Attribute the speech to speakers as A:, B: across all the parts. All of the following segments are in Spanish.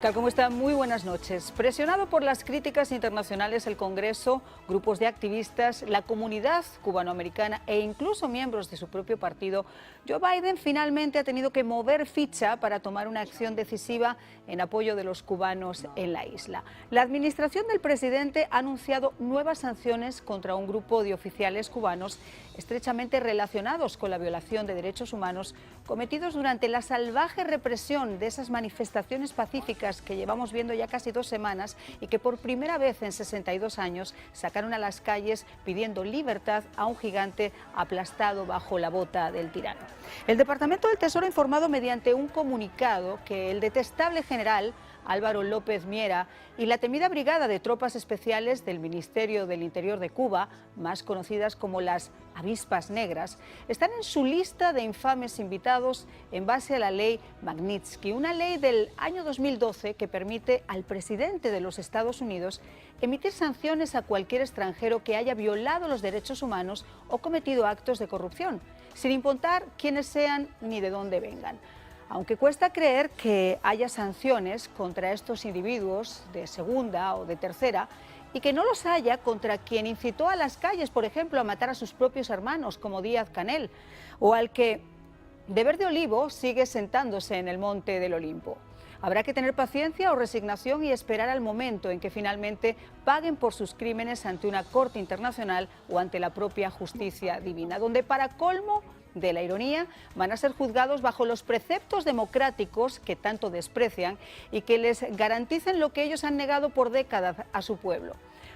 A: Tal como está, muy buenas noches. Presionado por las críticas internacionales, el Congreso, grupos de activistas, la comunidad cubanoamericana e incluso miembros de su propio partido, Joe Biden finalmente ha tenido que mover ficha para tomar una acción decisiva en apoyo de los cubanos en la isla. La administración del presidente ha anunciado nuevas sanciones contra un grupo de oficiales cubanos estrechamente relacionados con la violación de derechos humanos cometidos durante la salvaje represión de esas manifestaciones pacíficas que llevamos viendo ya casi 2 semanas y que por primera vez en 62 años sacaron a las calles pidiendo libertad a un gigante aplastado bajo la bota del tirano. El Departamento del Tesoro ha informado mediante un comunicado que el detestable general Álvaro López Miera y la temida Brigada de Tropas Especiales del Ministerio del Interior de Cuba, más conocidas como las Avispas Negras, están en su lista de infames invitados en base a la ley Magnitsky, una ley del año 2012 que permite al presidente de los Estados Unidos emitir sanciones a cualquier extranjero que haya violado los derechos humanos o cometido actos de corrupción, sin importar quiénes sean ni de dónde vengan. Aunque cuesta creer que haya sanciones contra estos individuos de segunda o de tercera y que no los haya contra quien incitó a las calles, por ejemplo, a matar a sus propios hermanos, como Díaz-Canel, o al que de verde olivo sigue sentándose en el monte del Olimpo. Habrá que tener paciencia o resignación y esperar al momento en que finalmente paguen por sus crímenes ante una corte internacional o ante la propia justicia divina, donde para colmo de la ironía van a ser juzgados bajo los preceptos democráticos que tanto desprecian y que les garanticen lo que ellos han negado por décadas a su pueblo.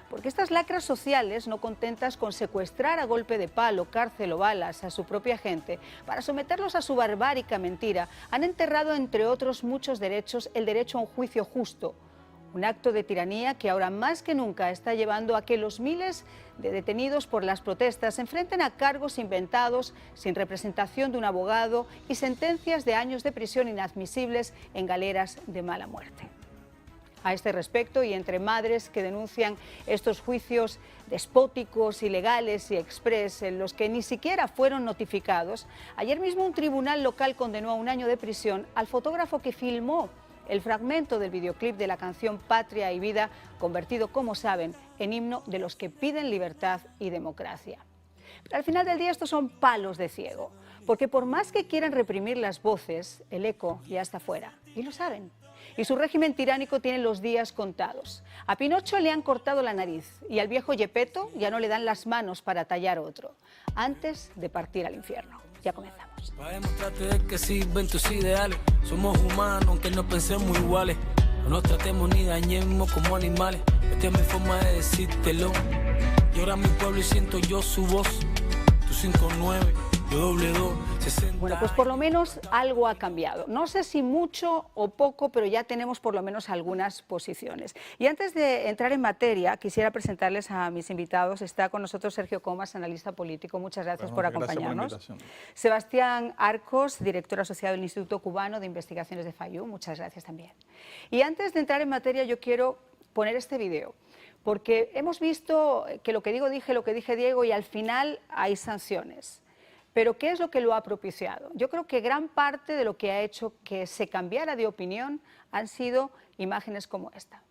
A: Porque estas lacras sociales, no contentas con secuestrar a golpe de palo, cárcel o balas a su propia gente, para someterlos a su barbárica mentira, han enterrado, entre otros muchos derechos, el derecho a un juicio justo. Un acto de tiranía que ahora más que nunca está llevando a que los miles de detenidos por las protestas se enfrenten a cargos inventados, sin representación de un abogado y sentencias de años de prisión inadmisibles en galeras de mala muerte. A este respecto, y entre madres que denuncian estos juicios despóticos, ilegales y exprés en los que ni siquiera fueron notificados, ayer mismo un tribunal local condenó a 1 año de prisión al fotógrafo que filmó el fragmento del videoclip de la canción Patria y Vida, convertido, como saben, en himno de los que piden libertad y democracia. Pero al final del día estos son palos de ciego, porque por más que quieran reprimir las voces, el eco ya está fuera, y lo saben. Y su régimen tiránico tiene los días contados. A Pinocho le han cortado la nariz y al viejo Gepetto ya no le dan las manos para tallar otro, antes de partir al infierno. Ya comenzamos.
B: Para demostrarte que sirven tus ideales. Somos humanos, aunque no pensemos iguales. No nos tratemos ni dañemos como animales. Esta es mi forma de decírtelo. Llora mi pueblo y siento yo su voz. Tu 59, yo doble 2, 60.
A: Bueno, pues por lo menos algo ha cambiado. No sé si mucho o poco, pero ya tenemos por lo menos algunas posiciones. Y antes de entrar en materia, quisiera presentarles a mis invitados. Está con nosotros Sergio Comas, analista político. Muchas gracias por acompañarnos.
C: Gracias por la invitación.
A: Sebastián Arcos, director asociado del Instituto Cubano de Investigaciones de Fayú. Muchas gracias también. Y antes de entrar en materia, yo quiero poner este video, porque hemos visto que lo que digo dije, lo que dije Diego, y al final hay sanciones. Pero ¿qué es lo que lo ha propiciado? Yo creo que gran parte de lo que ha hecho que se cambiara de opinión han sido imágenes como esta.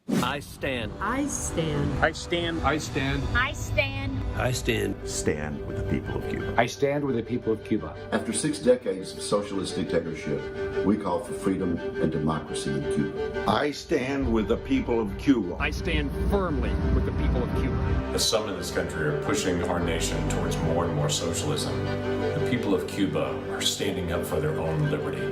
D: I stand.
E: I stand.
D: I stand.
F: I stand.
E: I stand.
D: I stand.
F: Stand with the people of Cuba.
G: I stand with the people of Cuba.
H: After 6 decades of socialist dictatorship, we call for freedom and democracy in Cuba.
I: I stand with the people of Cuba.
D: I stand firmly with the people of Cuba.
J: As some in this country are pushing our nation towards more and more socialism, the people of Cuba are standing up for their own liberty.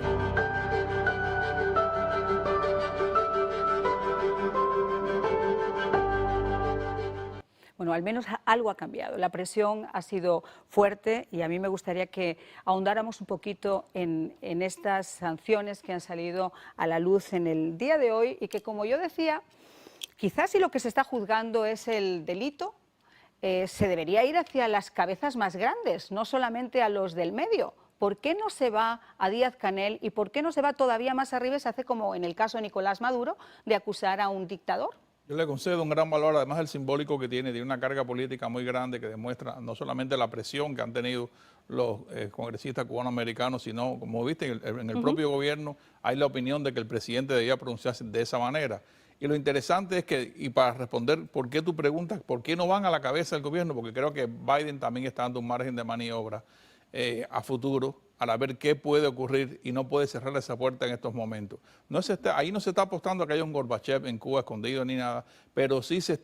A: Bueno, al menos algo ha cambiado. La presión ha sido fuerte y a mí me gustaría que ahondáramos un poquito en estas sanciones que han salido a la luz en el día de hoy y que, como yo decía, quizás si lo que se está juzgando es el delito, se debería ir hacia las cabezas más grandes, no solamente a los del medio. ¿Por qué no se va a Díaz-Canel y por qué no se va todavía más arriba y se hace como en el caso de Nicolás Maduro de acusar a un dictador?
C: Yo le concedo un gran valor, además del simbólico que tiene una carga política muy grande que demuestra no solamente la presión que han tenido los congresistas cubanoamericanos, sino, como viste, en el propio gobierno hay la opinión de que el presidente debía pronunciarse de esa manera. Y lo interesante es que, y para responder por qué tú preguntas, por qué no van a la cabeza del gobierno, porque creo que Biden también está dando un margen de maniobra a futuro, para ver qué puede ocurrir y no puede cerrar esa puerta en estos momentos. Ahí no se está apostando a que haya un Gorbachev en Cuba escondido ni nada, pero sí se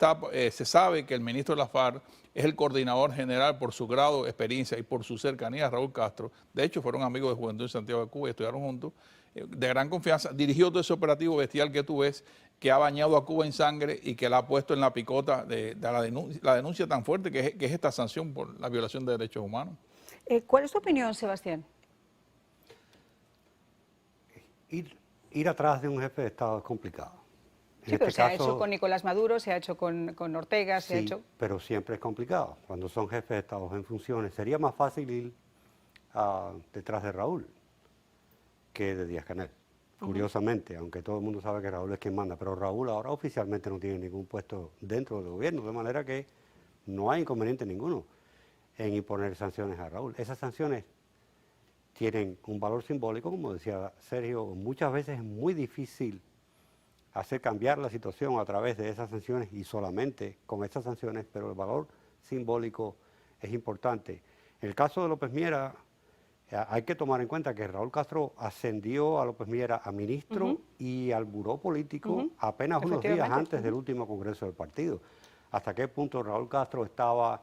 C: sabe que el ministro de la FARC es el coordinador general por su grado de experiencia y por su cercanía a Raúl Castro. De hecho, fueron amigos de juventud en Santiago de Cuba y estudiaron juntos, de gran confianza. Dirigió todo ese operativo bestial que tú ves, que ha bañado a Cuba en sangre y que la ha puesto en la picota de la denuncia tan fuerte que es esta sanción por la violación de derechos humanos.
A: ¿Cuál es tu opinión, Sebastián?
E: Ir atrás de un jefe de Estado es complicado.
A: Sí, pero se ha hecho con Nicolás Maduro, se ha hecho con Ortega, se ha hecho...
E: pero siempre es complicado. Cuando son jefes de Estado en funciones, sería más fácil ir detrás de Raúl que de Díaz-Canel. Curiosamente, aunque todo el mundo sabe que Raúl es quien manda, pero Raúl ahora oficialmente no tiene ningún puesto dentro del gobierno, de manera que no hay inconveniente ninguno en imponer sanciones a Raúl. Esas sanciones tienen un valor simbólico, como decía Sergio, muchas veces es muy difícil hacer cambiar la situación a través de esas sanciones y solamente con esas sanciones, pero el valor simbólico es importante. En el caso de López Miera, hay que tomar en cuenta que Raúl Castro ascendió a López Miera a ministro y al buró político apenas unos días antes del último congreso del partido. ¿Hasta qué punto Raúl Castro estaba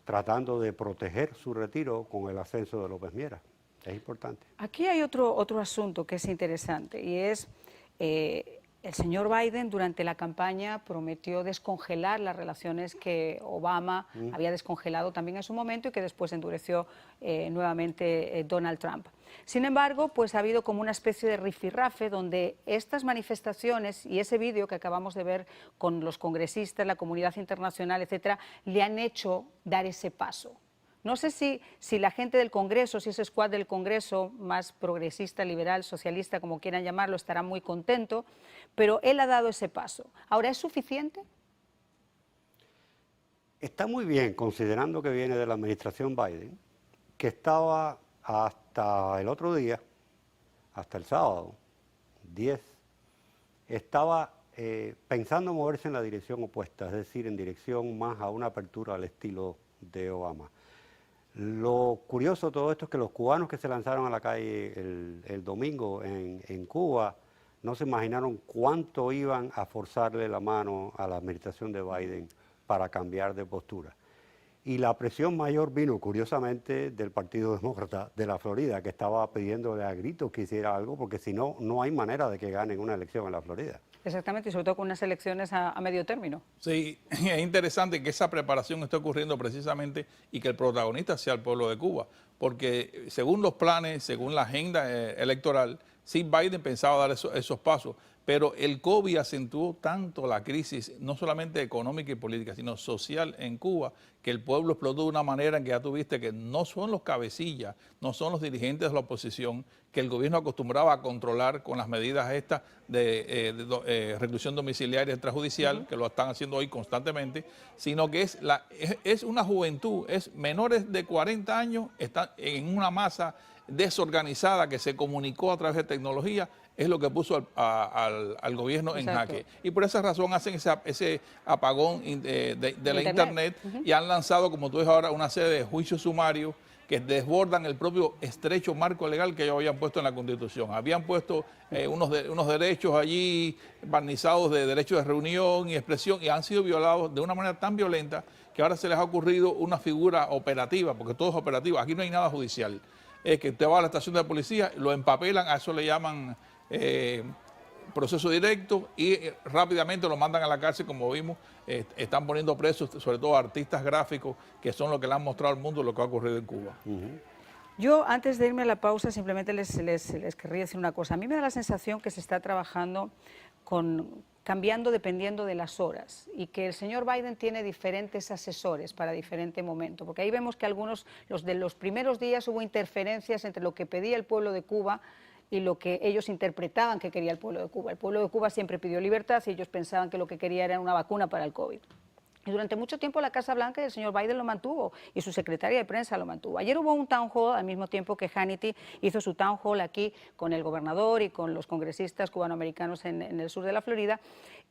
E: tratando de proteger su retiro con el ascenso de López Miera? Es importante.
A: Aquí hay otro asunto que es interesante y es el señor Biden durante la campaña prometió descongelar las relaciones que Obama había descongelado también en su momento y que después endureció nuevamente Donald Trump. Sin embargo, pues ha habido como una especie de rifirrafe donde estas manifestaciones y ese vídeo que acabamos de ver con los congresistas, la comunidad internacional, etcétera, le han hecho dar ese paso. No sé si la gente del Congreso, si ese squad del Congreso, más progresista, liberal, socialista, como quieran llamarlo, estará muy contento, pero él ha dado ese paso. ¿Ahora es suficiente?
E: Está muy bien, considerando que viene de la administración Biden, que estaba hasta el otro día, hasta el sábado, 10, estaba pensando moverse en la dirección opuesta, es decir, en dirección más a una apertura al estilo de Obama. Lo curioso de todo esto es que los cubanos que se lanzaron a la calle el domingo en Cuba no se imaginaron cuánto iban a forzarle la mano a la administración de Biden para cambiar de postura. Y la presión mayor vino, curiosamente, del Partido Demócrata de la Florida, que estaba pidiéndole a gritos que hiciera algo, porque si no, no hay manera de que ganen una elección en la Florida.
A: Exactamente, y sobre todo con unas elecciones a medio término.
C: Sí, es interesante que esa preparación esté ocurriendo precisamente y que el protagonista sea el pueblo de Cuba, porque según los planes, según la agenda electoral, sí Biden pensaba dar esos pasos, pero el COVID acentuó tanto la crisis, no solamente económica y política, sino social en Cuba, que el pueblo explotó de una manera en que ya tuviste que no son los cabecillas, no son los dirigentes de la oposición, que el gobierno acostumbraba a controlar con las medidas estas de reclusión domiciliaria extrajudicial, que lo están haciendo hoy constantemente, sino que es una juventud, es menores de 40 años, están en una masa desorganizada que se comunicó a través de tecnología, es lo que puso al gobierno en jaque. Y por esa razón hacen ese apagón de la Internet y han lanzado, como tú ves ahora, una serie de juicios sumarios que desbordan el propio estrecho marco legal que ellos habían puesto en la Constitución. Habían puesto unos derechos allí barnizados de derechos de reunión y expresión y han sido violados de una manera tan violenta que ahora se les ha ocurrido una figura operativa, porque todo es operativo, aquí no hay nada judicial. Es que usted va a la estación de policía, lo empapelan, a eso le llaman proceso directo y rápidamente lo mandan a la cárcel, como vimos, están poniendo presos sobre todo artistas gráficos que son los que le han mostrado al mundo lo que ha ocurrido en Cuba.
A: Yo, antes de irme a la pausa, simplemente les querría decir una cosa. A mí me da la sensación que se está trabajando cambiando dependiendo de las horas y que el señor Biden tiene diferentes asesores para diferente momento, porque ahí vemos que algunos, los de los primeros días hubo interferencias entre lo que pedía el pueblo de Cuba y lo que ellos interpretaban que quería el pueblo de Cuba. El pueblo de Cuba siempre pidió libertad y ellos pensaban que lo que quería era una vacuna para el COVID. Y durante mucho tiempo la Casa Blanca y el señor Biden lo mantuvo y su secretaria de prensa lo mantuvo. Ayer hubo un town hall al mismo tiempo que Hannity hizo su town hall aquí con el gobernador y con los congresistas cubanoamericanos en el sur de la Florida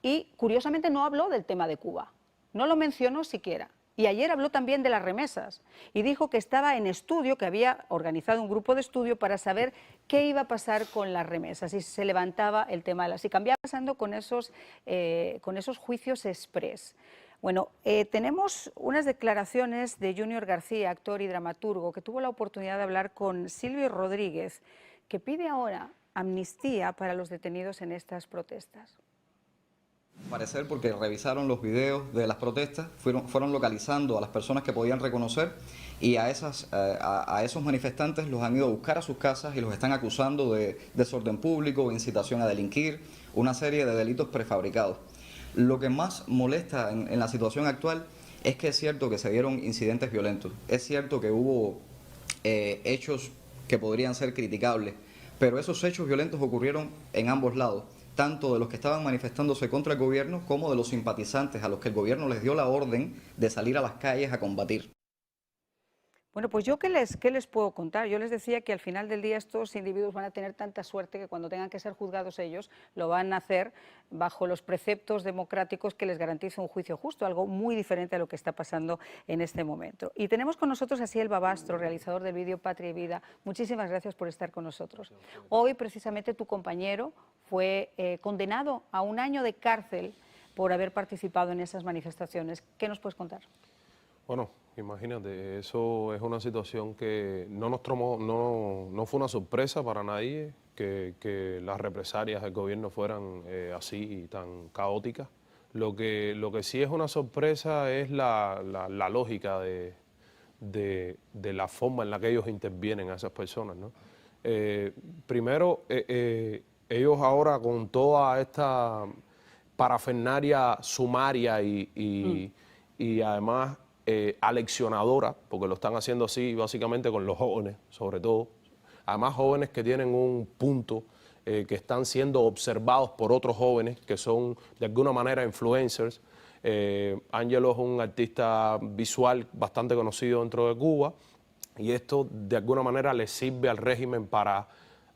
A: y curiosamente no habló del tema de Cuba, no lo mencionó siquiera. Y ayer habló también de las remesas y dijo que estaba en estudio, que había organizado un grupo de estudio para saber qué iba a pasar con las remesas y se levantaba el tema de las... Y cambiaba pasando con esos juicios express. Bueno, tenemos unas declaraciones de Junior García, actor y dramaturgo, que tuvo la oportunidad de hablar con Silvio Rodríguez, que pide ahora amnistía para los detenidos en estas protestas.
G: Al parecer, porque revisaron los videos de las protestas, fueron localizando a las personas que podían reconocer y a esos manifestantes los han ido a buscar a sus casas y los están acusando de desorden público, incitación a delinquir, una serie de delitos prefabricados. Lo que más molesta en la situación actual es que es cierto que se dieron incidentes violentos, es cierto que hubo hechos que podrían ser criticables, pero esos hechos violentos ocurrieron en ambos lados, tanto de los que estaban manifestándose contra el gobierno como de los simpatizantes a los que el gobierno les dio la orden de salir a las calles a combatir.
A: Bueno, pues yo ¿qué les puedo contar? Yo les decía que al final del día estos individuos van a tener tanta suerte que cuando tengan que ser juzgados ellos lo van a hacer bajo los preceptos democráticos que les garantiza un juicio justo, algo muy diferente a lo que está pasando en este momento. Y tenemos con nosotros a Ciel Babastro, realizador del vídeo Patria y Vida. Muchísimas gracias por estar con nosotros. Hoy precisamente tu compañero fue condenado a 1 año de cárcel por haber participado en esas manifestaciones. ¿Qué nos puedes contar?
K: Bueno, imagínate, eso es una situación que no fue una sorpresa para nadie que las represalias del gobierno fueran así y tan caóticas. Lo que sí es una sorpresa es la lógica de la forma en la que ellos intervienen a esas personas, ¿no? Primero, ellos ahora con toda esta parafernalia sumaria y además aleccionadora, porque lo están haciendo así básicamente con los jóvenes, sobre todo, además jóvenes que tienen un punto, que están siendo observados por otros jóvenes que son de alguna manera influencers. Ángelo es un artista visual bastante conocido dentro de Cuba y esto de alguna manera le sirve al régimen para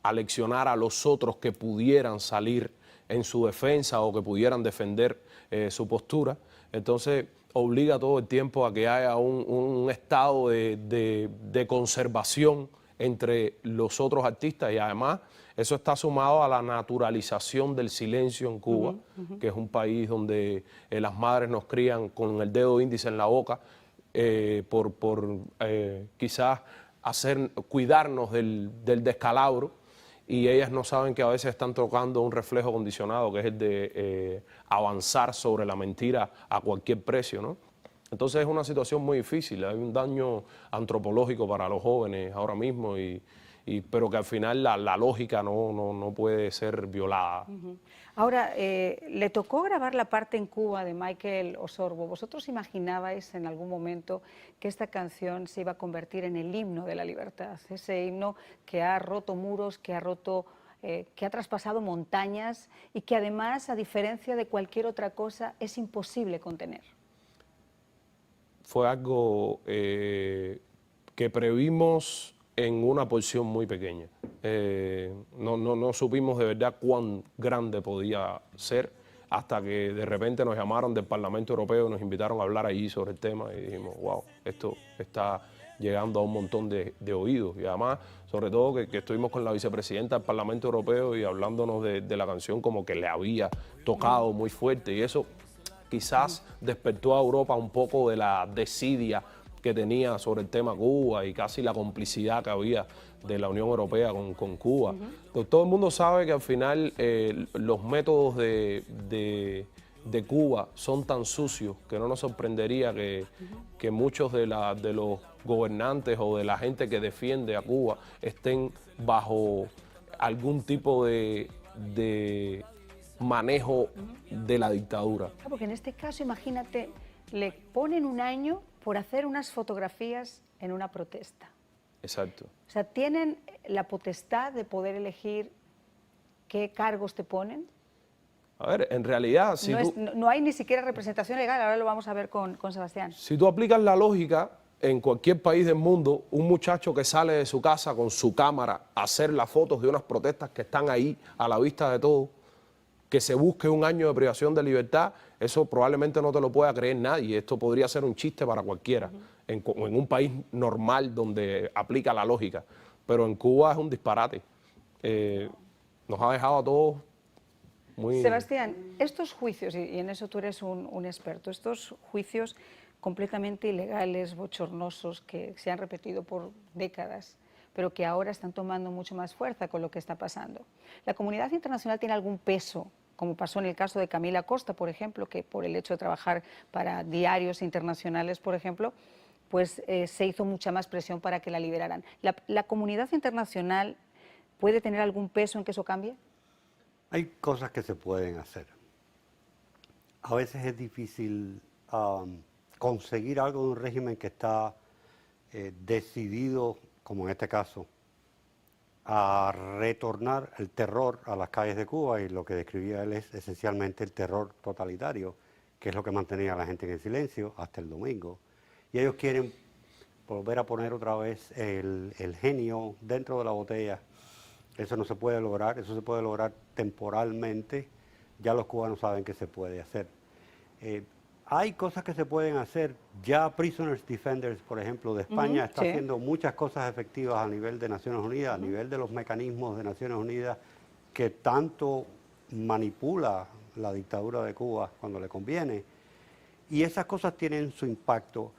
K: aleccionar a los otros que pudieran salir en su defensa o que pudieran defender su postura. Entonces obliga todo el tiempo a que haya un estado de conservación entre los otros artistas y además eso está sumado a la naturalización del silencio en Cuba, que es un país donde las madres nos crían con el dedo índice en la boca por quizás cuidarnos del descalabro y ellas no saben que a veces están tocando un reflejo condicionado que es el de avanzar sobre la mentira a cualquier precio, ¿no? Entonces es una situación muy difícil, hay un daño antropológico para los jóvenes ahora mismo, pero que al final la lógica no puede ser violada.
A: Ahora, le tocó grabar la parte en Cuba de Michael Osorbo. ¿Vosotros imaginabais en algún momento que esta canción se iba a convertir en el himno de la libertad? Ese himno que ha roto muros, que ha traspasado montañas y que además, a diferencia de cualquier otra cosa, es imposible contener.
K: Fue algo que previmos en una porción muy pequeña. No supimos de verdad cuán grande podía ser hasta que de repente nos llamaron del Parlamento Europeo y nos invitaron a hablar allí sobre el tema y dijimos, wow, esto está llegando a un montón de oídos y además, sobre todo que estuvimos con la vicepresidenta del Parlamento Europeo y hablándonos de la canción como que le había tocado muy fuerte y eso quizás despertó a Europa un poco de la desidia que tenía sobre el tema Cuba y casi la complicidad que había de la Unión Europea con Cuba. Todo el mundo sabe que al final los métodos de Cuba son tan sucios que no nos sorprendería que muchos de los gobernantes o de la gente que defiende a Cuba estén bajo algún tipo de manejo de la dictadura.
A: Porque en este caso, imagínate, le ponen 1 año por hacer unas fotografías en una protesta.
K: Exacto.
A: O sea, tienen la potestad de poder elegir qué cargos te ponen?
K: A ver, en realidad, si
A: No hay ni siquiera representación legal, ahora lo vamos a ver con Sebastián.
K: Si tú aplicas la lógica, en cualquier país del mundo, un muchacho que sale de su casa con su cámara a hacer las fotos de unas protestas que están ahí a la vista de todos, que se busque un año de privación de libertad, eso probablemente no te lo pueda creer nadie. Esto podría ser un chiste para cualquiera, en un país normal donde aplica la lógica. Pero en Cuba es un disparate. Nos ha dejado a todos muy...
A: Sebastián, estos juicios, y en eso tú eres un experto, estos juicios completamente ilegales, bochornosos, que se han repetido por décadas, pero que ahora están tomando mucho más fuerza con lo que está pasando. ¿La comunidad internacional tiene algún peso, como pasó en el caso de Camila Costa, por ejemplo, que por el hecho de trabajar para diarios internacionales, por ejemplo, pues se hizo mucha más presión para que la liberaran? ¿La comunidad internacional puede tener algún peso en que eso cambie?
E: Hay cosas que se pueden hacer. A veces es difícil conseguir algo de un régimen que está decidido, como en este caso, a retornar el terror a las calles de Cuba, y lo que describía él es esencialmente el terror totalitario, que es lo que mantenía a la gente en el silencio hasta el domingo. Y ellos quieren volver a poner otra vez el genio dentro de la botella. Eso no se puede lograr, eso se puede lograr temporalmente. Ya los cubanos saben que se puede hacer. Hay cosas que se pueden hacer. Ya Prisoners Defenders, por ejemplo, de España, está haciendo muchas cosas efectivas a nivel de Naciones Unidas, a nivel de los mecanismos de Naciones Unidas que tanto manipula la dictadura de Cuba cuando le conviene. Y esas cosas tienen su impacto.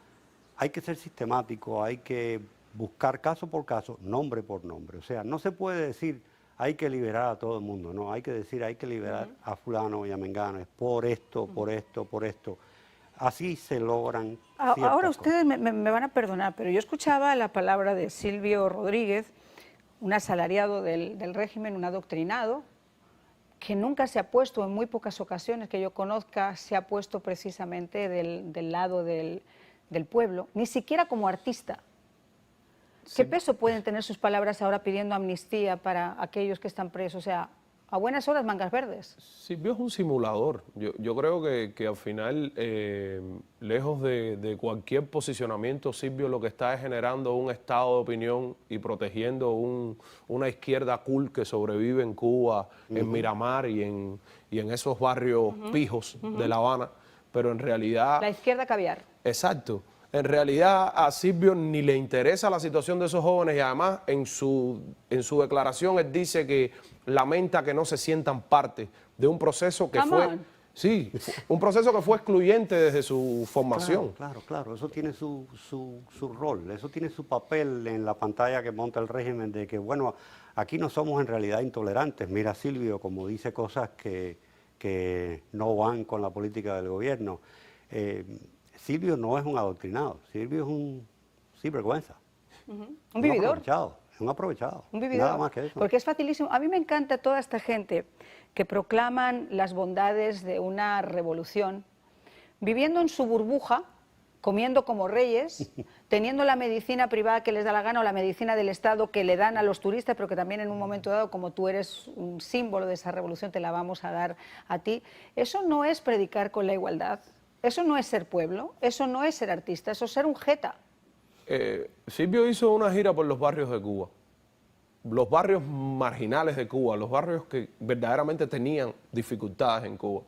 E: Hay que ser sistemático, hay que buscar caso por caso, nombre por nombre. O sea, no se puede decir hay que liberar a todo el mundo, no, hay que decir hay que liberar a fulano y a mengano, por esto, por esto, por esto. Así se logran
A: Ahora ustedes me van a perdonar, pero yo escuchaba la palabra de Silvio Rodríguez, un asalariado del régimen, un adoctrinado, que nunca se ha puesto, en muy pocas ocasiones que yo conozca, se ha puesto precisamente del lado del pueblo, ni siquiera como artista. ¿Qué peso pueden tener sus palabras ahora pidiendo amnistía para aquellos que están presos? O sea, a buenas horas, mangas verdes.
K: Silvio es un simulador. Yo creo que al final, lejos de cualquier posicionamiento, Silvio lo que está es generando un estado de opinión y protegiendo una izquierda cool que sobrevive en Cuba, en Miramar y en esos barrios pijos de La Habana. Pero en realidad...
A: La izquierda caviar.
K: Exacto. En realidad a Silvio ni le interesa la situación de esos jóvenes, y además en su declaración él dice que lamenta que no se sientan parte de un proceso que un proceso que fue excluyente desde su formación.
E: Claro, eso tiene su rol, eso tiene su papel en la pantalla que monta el régimen de que, bueno, aquí no somos en realidad intolerantes. Mira, Silvio, como dice cosas que no van con la política del gobierno. Silvio no es un adoctrinado, Silvio es un sinvergüenza.
A: Un vividor.
E: Un aprovechado.
A: Un vividor.
E: Nada más que eso.
A: Porque es facilísimo. A mí me encanta toda esta gente que proclaman las bondades de una revolución, viviendo en su burbuja, comiendo como reyes, teniendo la medicina privada que les da la gana o la medicina del Estado que le dan a los turistas, pero que también en un momento dado, como tú eres un símbolo de esa revolución, te la vamos a dar a ti. Eso no es predicar con la igualdad. Eso no es ser pueblo, eso no es ser artista, eso es ser un jeta.
K: Silvio hizo una gira por los barrios de Cuba, los barrios marginales de Cuba, los barrios que verdaderamente tenían dificultades en Cuba.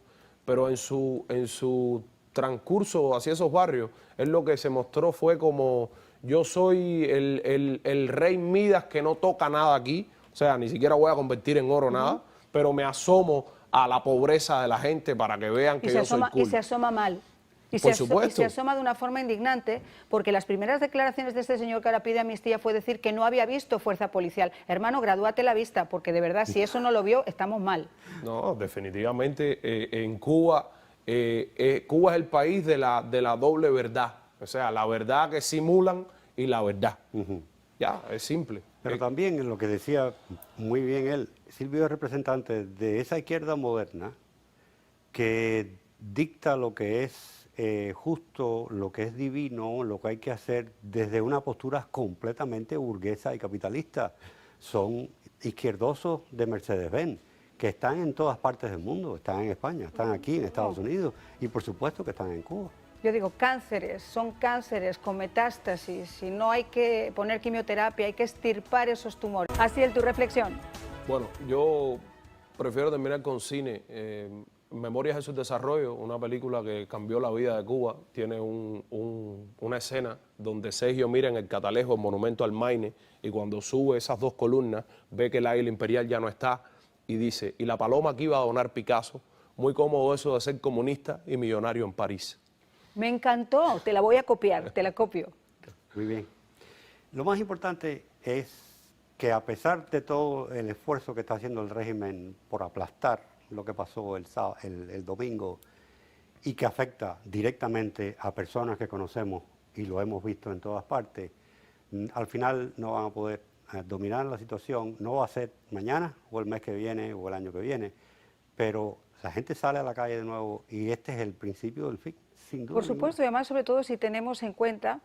K: Pero en su transcurso hacia esos barrios, él lo que se mostró fue como: yo soy el rey Midas que no toca nada aquí, o sea, ni siquiera voy a convertir en oro nada, pero me asomo a la pobreza de la gente para que vean que yo soy cool.
A: Y se asoma mal. Y se asoma de una forma indignante, porque las primeras declaraciones de este señor que ahora pide amnistía fue decir que no había visto fuerza policial. Hermano, gradúate la vista, porque de verdad, si eso no lo vio, estamos mal.
K: No, definitivamente en Cuba, Cuba es el país de la doble verdad. O sea, la verdad que simulan y la verdad. Ya, es simple.
E: Pero también en lo que decía muy bien él, Silvio es representante de esa izquierda moderna que dicta lo que es justo, lo que es divino, lo que hay que hacer desde una postura completamente burguesa y capitalista. son izquierdosos de Mercedes-Benz, que están en todas partes del mundo, están en España, están aquí en Estados Unidos y por supuesto que están en Cuba.
A: Yo digo, cánceres, son cánceres con metástasis y no hay que poner quimioterapia, hay que extirpar esos tumores. Así es tu reflexión.
K: Bueno, yo prefiero terminar con cine. Memorias de su desarrollo, una película que cambió la vida de Cuba, tiene una escena donde Sergio mira en el catalejo el monumento al Maine y cuando sube esas dos columnas ve que el águila imperial ya no está y dice, y la paloma que iba a donar Picasso, muy cómodo eso de ser comunista y millonario en París.
A: Me encantó, te la voy a copiar, te la copio.
E: Muy bien. Lo más importante es que a pesar de todo el esfuerzo que está haciendo el régimen por aplastar lo que pasó el domingo y que afecta directamente a personas que conocemos y lo hemos visto en todas partes, al final no van a poder dominar la situación, no va a ser mañana o el mes que viene o el año que viene, pero la gente sale a la calle de nuevo y este es el principio del fin, sin duda.
A: Por supuesto, y además sobre todo si tenemos en cuenta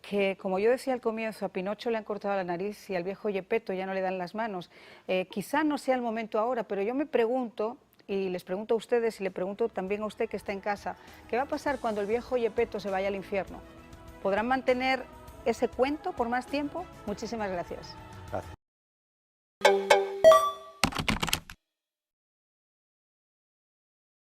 A: que, como yo decía al comienzo, a Pinocho le han cortado la nariz y al viejo Gepetto ya no le dan las manos. Quizá no sea el momento ahora, pero yo me pregunto, y les pregunto a ustedes y le pregunto también a usted que está en casa, ¿qué va a pasar cuando el viejo Gepetto se vaya al infierno? ¿Podrán mantener ese cuento por más tiempo? Muchísimas gracias.
E: Gracias.